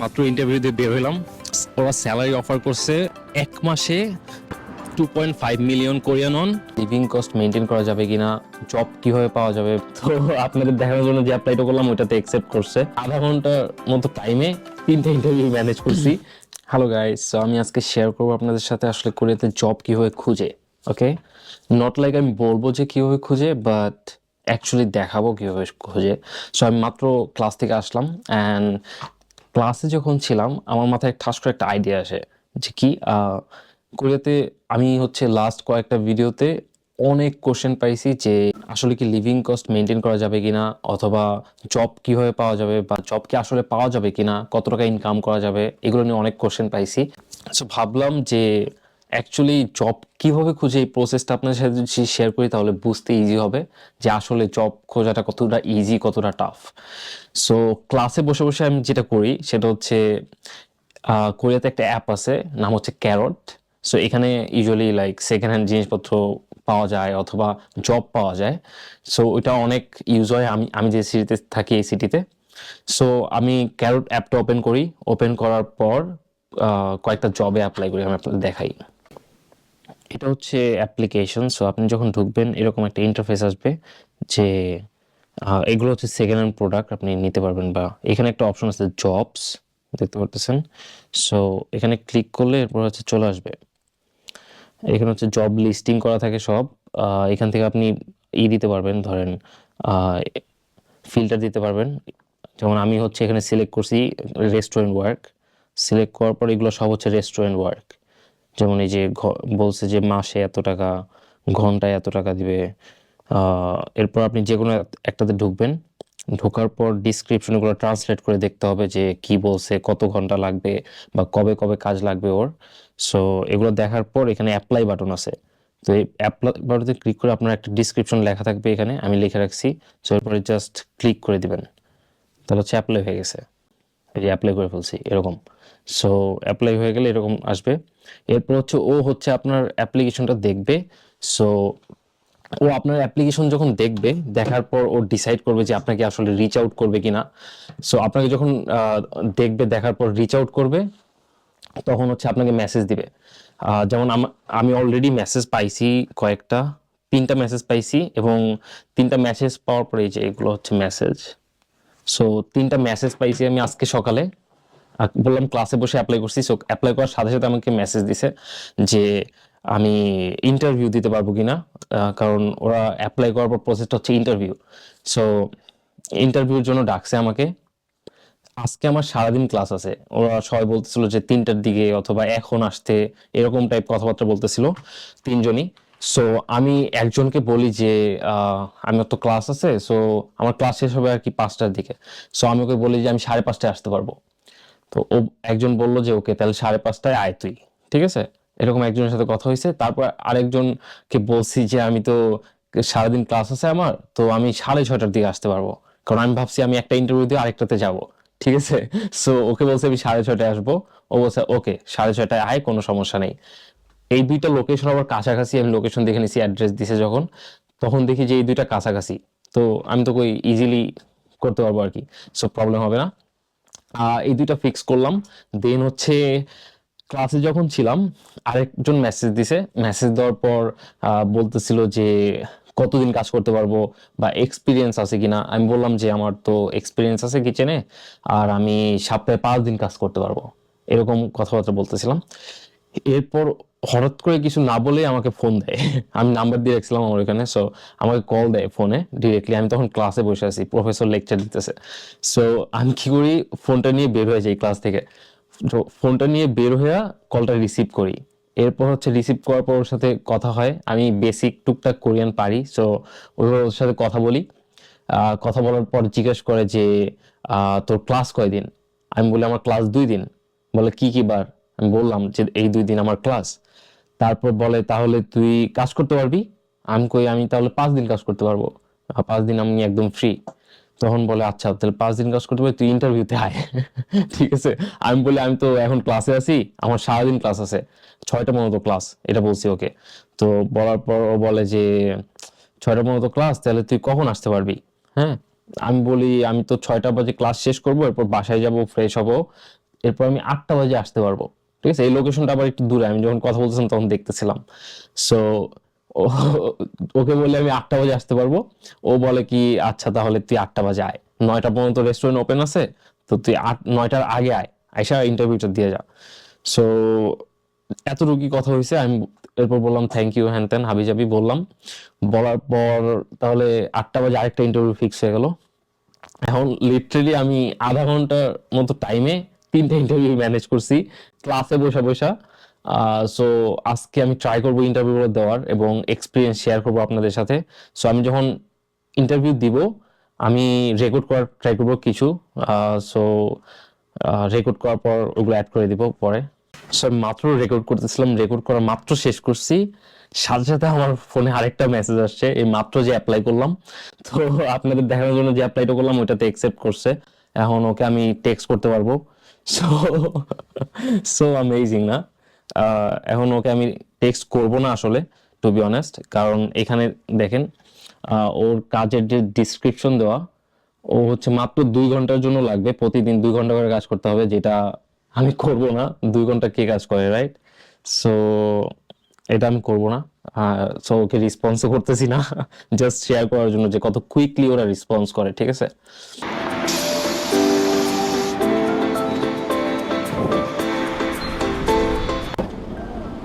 মাত্র ইন্টারভিউ দিয়ে বের হইলাম। ওরা স্যালারি অফার করছে 1 মাসে 2.5 million Korean on. Living cost maintain করা যাবে কিনা, জব কিভাবে পাওয়া যাবে, তো আপনাদের দেখানোর জন্য যে অ্যাপ্লাইটা করলাম ওইটাতে অ্যাকসেপ্ট করছে। আধা ঘন্টার মতো টাইমে 3টা ইন্টারভিউ ম্যানেজ করছি। হ্যালো গাইস, সো আমি আজকে শেয়ার করবো আপনাদের সাথে আসলে কোরিয়াতে জব কিভাবে খুঁজে। ওকে, নট লাইক আমি বলবো যে কিভাবে খুঁজে, বাট অ্যাকচুয়ালি দেখাবো কিভাবে খুঁজে। সো আমি মাত্র ক্লাস থেকে আসলাম অ্যান্ড ক্লাসে যখন ছিলাম আমার মাথায় ঠাস করে একটা আইডিয়া আসে যে কি কোরিয়াতে আমি লাস্ট কয়েকটা ভিডিওতে অনেক কোশ্চেন পাইছি যে আসলে কি লিভিং কস্ট মেনটেন করা যাবে কিনা, অথবা জব কিভাবে পাওয়া যাবে, বা জব কি আসলে পাওয়া যাবে কিনা, কত টাকা ইনকাম করা যাবে, এগুলো নিয়ে অনেক কোশ্চেন পাইছি। সো ভাবলাম যে অ্যাকচুয়ালি জব কিভাবে খুঁজে এই প্রসেসটা আপনার সাথে যদি শেয়ার করি তাহলে বুঝতে ইজি হবে যে আসলে জব খোঁজাটা কতটা ইজি কতটা টাফ। সো ক্লাসে বসে বসে আমি যেটা করি সেটা হচ্ছে কোরিয়াতে একটা অ্যাপ আছে, নাম হচ্ছে ক্যারট। সো এখানে ইউজুয়ালি লাইক সেকেন্ড হ্যান্ড জিনিসপত্র পাওয়া যায় অথবা জব পাওয়া যায়। সো ওইটা অনেক ইউজ হয় আমি আমি যে সিটিতে থাকি এই সিটিতে। সো আমি ক্যারট অ্যাপটা ওপেন করি, ওপেন করার পর কয়েকটা জবে অ্যাপ্লাই করি, আমি আপনাদের দেখাই। এটা হচ্ছে অ্যাপ্লিকেশন। সো আপনি যখন ঢুকবেন এরকম একটা ইন্টারফেস আসবে যে এগুলো হচ্ছে সেকেন্ড হ্যান্ড প্রোডাক্ট আপনি নিতে পারবেন, বা এখানে একটা অপশন আছে জবস, দেখতে পারতেছেন। সো এখানে ক্লিক করলে এরপর চলে আসবে, এখানে জব লিস্টিং করা থাকে সব। এখান থেকে আপনি দিতে পারবেন, ধরেন ফিল্টার দিতে পারবেন। যেমন আমি এখানে সিলেক্ট করছি রেস্টুরেন্ট ওয়ার্ক। সিলেক্ট করার পর এগুলো সব রেস্টুরেন্ট ওয়ার্ক। যেমন এই যে বলছে যে মাসে এত টাকা, ঘন্টায় এত টাকা দিবে। এরপর আপনি যে কোনো একটাতে ঢুকবেন, ঢোকার পর ডিসক্রিপশনগুলো ট্রান্সলেট করে দেখতে হবে যে কি বলছে, কত ঘন্টা লাগবে বা কবে কবে কাজ লাগবে ওর। সো এগুলো দেখার পর এখানে অ্যাপ্লাই বাটন আছে। তো এই অ্যাপ্লাই বাটনে ক্লিক করে আপনার একটা ডিসক্রিপশন লেখা থাকবে, এখানে আমি লিখে রাখছি। সো এরপরে জাস্ট ক্লিক করে দিবেন, তাহলে অ্যাপ্লাই হয়ে গেছে। এই যে অ্যাপ্লাই করে ফেলছি এরকম। সো অ্যাপ্লাই হয়ে গেলে এরকম আসবে। এরপর ও আপনার অ্যাপ্লিকেশনটা দেখবে। সো ও আপনার অ্যাপ্লিকেশন যখন দেখবে, দেখার পর ও ডিসাইড করবে যে আপনাকে আসলে রিচ আউট করবে কিনা। সো আপনাকে যখন দেখবে, দেখার পর রিচ আউট করবে, তখন আপনাকে মেসেজ দিবে। যেমন আমি অলরেডি মেসেজ পাইছি কয়েকটা, 3টা মেসেজ পাইছি, এবং 3টা মেসেজ পাওয়ার পরে এই যে এগুলো মেসেজ। সো 3টা মেসেজ পাইছি আমি আজকে সকালে। বললাম ক্লাসে বসে অ্যাপ্লাই করছি। সো অ্যাপ্লাই করার সাথে সাথে আমাকে মেসেজ দিছে যে আমি ইন্টারভিউ দিতে পারবো কিনা, কারণ ওরা অ্যাপ্লাই করার পর প্রসেসটা ইন্টারভিউ। সো ইন্টারভিউর জন্য ডাকছে আমাকে। আজকে আমার সারাদিন ক্লাস আছে। ওরা সবাই বলতেছিল যে 3টার দিকে অথবা এখন আসতে, এরকম টাইপ কথাবার্তা বলতেছিল 3জনই। সো আমি একজনকে বলি যে আমার তো ক্লাস আছে, সো আমার ক্লাস শেষ হবে আর কি 5টার দিকে। সো আমি ওকে বলি যে আমি 5:30টায় আসতে পারবো। তো ও একজন বললো যে ওকে তাহলে 5:30টায় আয় তুই, ঠিক আছে। এরকম একজনের সাথে কথা হয়েছে। তারপর আরেকজনকে বলছি যে আমি তো সারাদিন ক্লাস আছে আমার, তো আমি 6:30টার দিকে আসতে পারবো, কারণ আমি ভাবছি আমি একটা ইন্টারভিউ দিয়ে আরেকটাতে যাব, ঠিক আছে। সো ওকে বলছে আমি 6:30টায় আসবো। ও বলছে ওকে 6:30টায় আয়, কোনো সমস্যা নেই। এই 2টা লোকেশন আবার কাছাকাছি। আমি লোকেশন দেখে নিছি, অ্যাড্রেস দিছে যখন, তখন দেখি যে এই 2টা কাছাকাছি। তো আমি তো কই ইজিলি করতে পারবো আর কি, সো প্রবলেম হবে না। এই 2টা ফিক্স করলাম। দেন ক্লাসে যখন ছিলাম আরেকজন মেসেজ দিছে। মেসেজ দেওয়ার পর বলতেছিল যে কতদিন কাজ করতে পারবো বা এক্সপিরিয়েন্স আছে কিনা। আমি বললাম যে আমার তো এক্সপিরিয়েন্স আছে কিচেনে, আর আমি সপ্তাহে 5 দিন কাজ করতে পারবো, এরকম কথাবার্তা বলতেছিলাম। এরপর হঠাৎ করে কিছু না বলে আমাকে ফোন দেয়। আমি নাম্বার দিয়ে রাখছিলাম আমার ওখানে। সো আমাকে কল দেয় ফোনে ডিরেক্টলি। আমি তখন ক্লাসে বসে আছি, প্রফেসর লেকচার দিতেছে। সো আমি কি করি, ফোনটা নিয়ে বের হয়ে যাই ক্লাস থেকে। তো ফোনটা নিয়ে বের হয়ে কলটা রিসিভ করি। এরপর রিসিভ করার পর ওর সাথে কথা হয়। আমি বেসিক টুকটাক কোরিয়ান পারি, সো ওর সাথে কথা বলি। কথা বলার পর জিজ্ঞেস করে যে তোর ক্লাস কয়দিন। আমি বলি আমার ক্লাস 2 দিন। বলে কি কি বার। আমি বললাম যে এই 2 দিন আমার ক্লাস। তারপর বলে তাহলে তুই কাজ করতে পারবি। আমি কই আমি তাহলে 5 দিন কাজ করতে পারবো, 5 দিন আমি একদম ফ্রি। তখন বলে আচ্ছা তাহলে 5 দিন কাজ করতে পারবি, তুই ইন্টারভিউতে আয়। ঠিক আছে। আমি বলি আমি তো এখন ক্লাসে আছি, আমার সারাদিন ক্লাস আছে, 6টা পর্যন্ত ক্লাস, এটা বলছি ওকে। তো বলার পর ও বলে যে 6টা পর্যন্ত ক্লাস, তাহলে তুই কখন আসতে পারবি। হ্যাঁ, আমি বলি আমি তো 6টা বাজে ক্লাস শেষ করবো, এরপর বাসায় যাব, ফ্রেশ হব, এরপর আমি 8টা বাজে আসতে পারবো, ঠিক আছে? এই লোকেশনটা আবার একটু দূরে, আমি যখন কথা বলতেছিলাম তখন দেখতেছিলাম। সো ওকে বললে আমি 8টা বাজে আসতে পারবো, ও বলে কি আচ্ছা তাহলে তুই 8টা বাজে আয়, 9টা পর্যন্ত রেস্টুরেন্ট ওপেন আছে, তো তুই 9টার আগে আয়, আইসা ইন্টারভিউটা দিয়ে যা। সো এতটুকু কথা হয়েছে। আমি এরপর বললাম থ্যাংক ইউ হ্যান ত্যান হাবিজাবি বললাম, বলার পর তাহলে 8টা বাজে আরেকটা ইন্টারভিউ ফিক্স হয়ে গেল। এখন লিটারেলি আমি আধা ঘন্টার মতো টাইমে 3টা ইন্টারভিউ ম্যানেজ করছি ক্লাসে বসা বসা। সো আজকে আমি ট্রাই করবো ইন্টারভিউগুলো দেওয়ার এবং এক্সপিরিয়েন্স শেয়ার করবো আপনাদের সাথে। সো আমি যখন ইন্টারভিউ দিব আমি রেকর্ড করার ট্রাই করবো কিছু। সো রেকর্ড করার পর ওগুলো অ্যাড করে দিব পরে। সো আমি মাত্র রেকর্ড করতেছিলাম, রেকর্ড করা মাত্র শেষ করছি, সাথে সাথে আমার ফোনে আরেকটা মেসেজ আসছে, এই মাত্র যে অ্যাপ্লাই করলাম, তো আপনাদের দেখানোর জন্য যে অ্যাপ্লাইটা করলাম ওইটাতে অ্যাকসেপ্ট করছে। এখন ওকে আমি টেক্সট করতে পারবো। সো সো অ্যামেজিং না? এখন ওকে আমি টেক্সট করব না আসলে, টু বি অনেস্ট, কারণ এখানে দেখেন ওর কাজের যে ডিসক্রিপশন দেওয়া, ও হচ্ছে মাত্র 2 ঘন্টার জন্য লাগবে, প্রতিদিন 2 ঘন্টা করে কাজ করতে হবে, যেটা আমি করব না। 2 ঘন্টা কে কাজ করে, রাইট? সো এটা আমি করব না। সো ওকে রেসপন্সও করতেছি না, জাস্ট শেয়ার করার জন্য যে কত কুইকলি ওরা রেসপন্স করে, ঠিক আছে?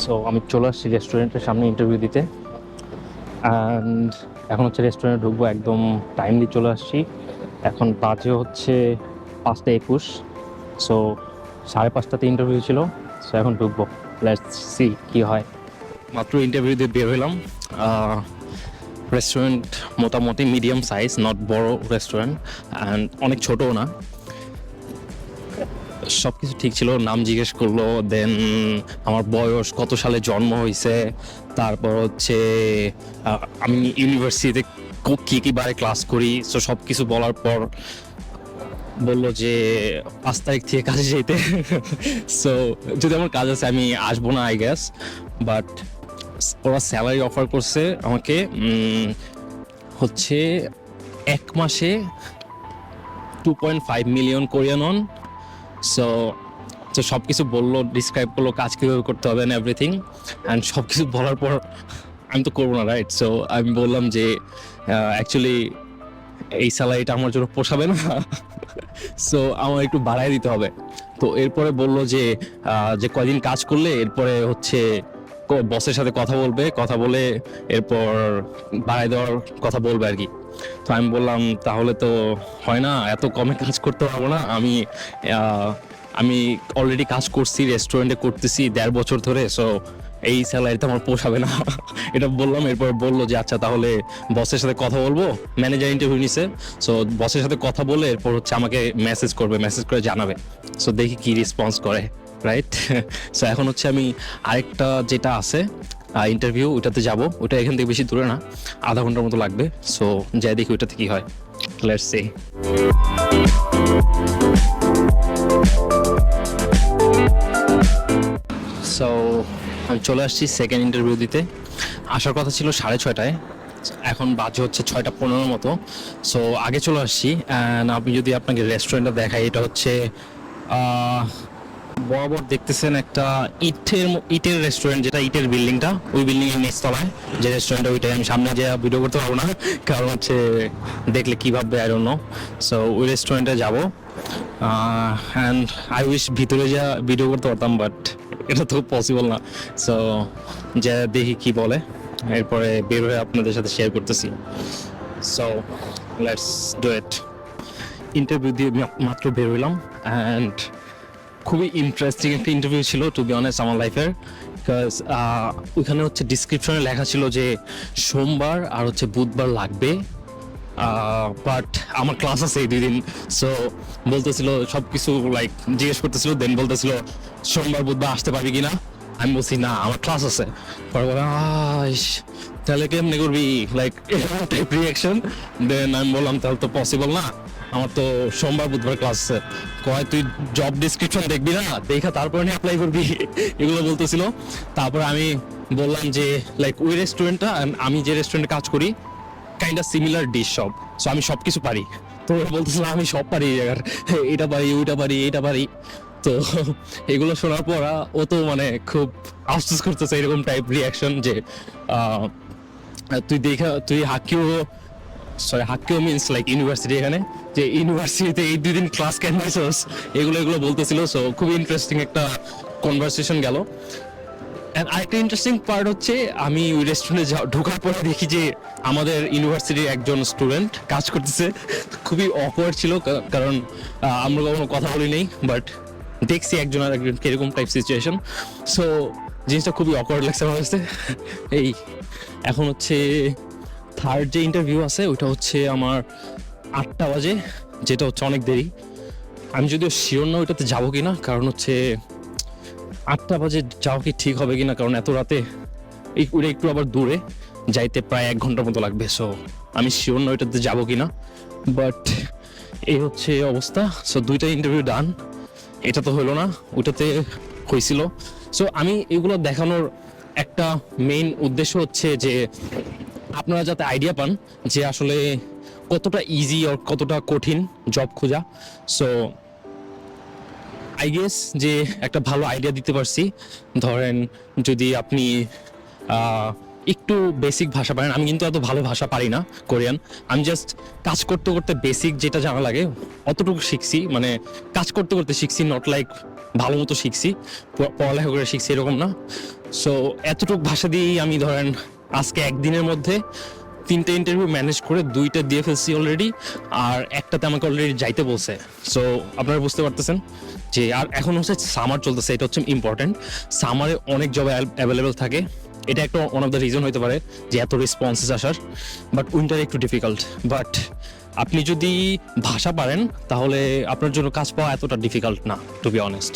সো আমি চলে আসছি রেস্টুরেন্টের সামনে ইন্টারভিউ দিতে, অ্যান্ড এখন হচ্ছে রেস্টুরেন্টে ঢুকবো, একদম টাইমলি চলে আসছি। এখন বাজে হচ্ছে 5টা 21। সো 5:30টাতে ইন্টারভিউ ছিল, সো এখন ঢুকবো, লেটস সি কি হয়। মাত্র ইন্টারভিউ দিয়ে বের হলাম। রেস্টুরেন্ট মোটামুটি মিডিয়াম সাইজ, নট বড় রেস্টুরেন্ট অ্যান্ড অনেক ছোটও না। সব কিছু ঠিক ছিল, নাম জিজ্ঞেস করলো, দেন আমার বয়স, কত সালে জন্ম হয়েছে, তারপর হচ্ছে আমি ইউনিভার্সিটিতে কী কী বারে ক্লাস করি, সো সব কিছু বলার পর বললো যে 5 তারিখ থেকে কাজে যেতে। সো যদি আমার কাজ আছে আমি আসবো না আই গেস, বাট ওরা স্যালারি অফার করছে আমাকে হচ্ছে 1 মাসে 2.5 মিলিয়ন কোরিয়ান অন। সো তো সব কিছু বললো, ডিসক্রাইব করলো কাজ কীভাবে করতে হবে অ্যান্ড এভরিথিং, অ্যান্ড সব কিছু বলার পর আমি তো করবো না, রাইট? সো আমি বললাম যে অ্যাকচুয়ালি এই স্যালারিটা আমার জন্য পোষাবে না, সো আমার একটু বাড়ায় দিতে হবে। তো এরপরে বললো যে যে কয়দিন কাজ করলে এরপরে হচ্ছে বসের সাথে কথা বলবে, কথা বলে এরপর বাড়ায় দেওয়ার কথা বলবে আর কি। তো আমি বললাম তাহলে তো হয় না, এত কমে কাজ করতে পারবো না আমি। আমি অলরেডি কাজ করছি, রেস্টুরেন্টে করতেছি 1.5 বছর ধরে, সো এই স্যালারিতে আমার পোষাবে না। এটা বললাম। এরপর বললো যে আচ্ছা তাহলে বসের সাথে কথা বলবো, ম্যানেজার ইন্টারভিউ নিছে, সো বসের সাথে কথা বলে এরপর হচ্ছে আমাকে মেসেজ করবে, মেসেজ করে জানাবে। সো দেখি কি রেসপন্স করে, রাইট? সো এখন হচ্ছে আমি আরেকটা যেটা আছে ইন্টারভিউ, ওইটাতে যাব। ওটা এখান থেকে বেশি দূরে না, আধা ঘন্টার মতো লাগবে। সো যাই দেখি ওইটাতে কি হয়, লেটস সি। সো আমি চলে আসছি সেকেন্ড ইন্টারভিউ দিতে। আসার কথা ছিল 6:30টায়, এখন বাজে হচ্ছে 6:15 মতো। সো আগে চলে আসছি। অ্যান্ড আমি যদি আপনাকে রেস্টুরেন্টটা দেখাই, এটা হচ্ছে বরাবর দেখতেছেন একটা ইটের রেস্টুরেন্ট, যেটা ইটের বিল্ডিংটা, ওই বিল্ডিং এর নিচতলায় যে রেস্টুরেন্টটা, ওইটাই। আমি সামনে যে ভিডিও করতে পারবো না, কারণ হচ্ছে দেখলে কী ভাববে, আই ডোন্ট নো। সো ওই রেস্টুরেন্টে যাবো, অ্যান্ড আই উইশ ভিতরে যা ভিডিও করতে পারতাম, বাট এটা তো পসিবল না। সো যা দেখি কি বলে, এরপরে বের হয়ে আপনাদের সাথে শেয়ার করতেছি। So let's do it. Interview দিয়ে মাত্র বের হইলাম, অ্যান্ড খুবই ইন্টারেস্টিং একটা ইন্টারভিউ ছিল, টু বি অনেস্ট, আমার লাইফের। বিকজ ওইখানে হচ্ছে ডিসক্রিপশনে লেখা ছিল যে সোমবার আর হচ্ছে বুধবার লাগবে, বাট আমার ক্লাস আছে এই 2 দিন। সো বলতেছিল সব কিছু লাইক জিজ্ঞেস করতেছিল, দেন বলতেছিল সোমবার বুধবার আসতে পারবি কিনা। আমি বলছি না, আমার ক্লাস আছে। পরে বলে তাহলে কেমনি করবি, লাইক টাইপ রিয়াকশন। দেন আমি বললাম তাহলে তো পসিবল না, আমার তো সোমবার বুধবার ক্লাস আছে। কয় তুই জব ডিসক্রিপশন দেখবি না, দেখা তারপরে নিয়ে অ্যাপ্লাই করবি, এগুলো বলতেছিল। তারপরে আমি বললাম যে লাইক ওই রেস্টুরেন্টটা, আমি যে রেস্টুরেন্টে কাজ করি কাইন্ড অফ সিমিলার ডিশ সব, সো আমি সব কিছু পারি। তো বলতেছিলাম আমি সব পারি, এই জায়গার এটা পারি, ওইটা পারি, এইটা পারি। তো এগুলো শোনার পর ও তো মানে খুব আফসোস করতেছে, এরকম টাইপ রিয়াকশন যে আহ, তুই হাক্কিও মিনস লাইক ইউনিভার্সিটি, এখানে যে ইউনিভার্সিটিতে এই 2 দিন ক্লাস কেন নিছস, এগুলো বলতেছিল। সো খুবই ইন্টারেস্টিং একটা কনভারসেশন গেল। And আরেকটা ইন্টারেস্টিং পার্ট হচ্ছে আমি ওই রেস্টুরেন্টে ঢোকার পরে দেখি যে আমাদের ইউনিভার্সিটির একজন স্টুডেন্ট কাজ করতেছে। খুবই অকওয়ার্ড ছিল, কারণ আমরা কখনো কথা বলি নেই, বাট দেখছি একজন আর একজন কিরকম টাইপ সিচুয়েশন। সো জিনিসটা খুবই অকওয়ার্ড লাগছে আমার কাছে। এই এখন হচ্ছে থার্ড যে ইন্টারভিউ আছে ওইটা হচ্ছে আমার 8টা বাজে, যেটা হচ্ছে অনেক দেরি। আমি যদিও শিওর না ওইটাতে যাবো কিনা, কারণ হচ্ছে 8টা বাজে যাওয়া কি ঠিক হবে কিনা, কারণ এত রাতে ওটা একটু আবার দূরে যাইতে প্রায় 1 ঘন্টার মতো লাগবে। সো আমি শিওর না ওইটাতে যাবো কিনা, বাট এই হচ্ছে অবস্থা। সো 2টা ইন্টারভিউ ডান, এটা তো হলো না, ওটাতে হয়েছিল। সো আমি এগুলো দেখানোর একটা মেইন উদ্দেশ্য হচ্ছে যে আপনারা যাতে আইডিয়া পান যে আসলে কতটা ইজি আর কতটা কঠিন জব খোঁজা। সো আই গেস যে একটা ভালো আইডিয়া দিতে পারছি। ধরেন যদি আপনি একটু বেসিক ভাষা পারেন, আমি কিন্তু এত ভালো ভাষা পারি না কোরিয়ান, আমি জাস্ট কাজ করতে করতে বেসিক যেটা জানা লাগে অতটুকু শিখছি, মানে কাজ করতে করতে শিখছি, নট লাইক ভালো মতো শিখছি, পড়ালেখা করে শিখছি এরকম না। সো এতটুকু ভাষা দিয়েই আমি ধরেন আজকে একদিনের মধ্যে 3টে ইন্টারভিউ ম্যানেজ করে 2টা দিয়ে ফেলছি অলরেডি, আর একটাতে আমাকে অলরেডি যাইতে বলছে। সো আপনারা বুঝতে পারতেছেন যে আর এখন হচ্ছে সামার চলতেছে, এটা হচ্ছে ইম্পর্টেন্ট। সামারে অনেক জব অ্যাভেলেবেল থাকে, এটা একটা ওয়ান অফ দ্য রিজন হতে পারে যে এত রেসপন্সেস আসার। বাট উইন্টার একটু ডিফিকাল্ট, বাট আপনি যদি ভাষা পারেন তাহলে আপনার জন্য কাজ পাওয়া এতটা ডিফিকাল্ট না, টু বি অনেস্ট।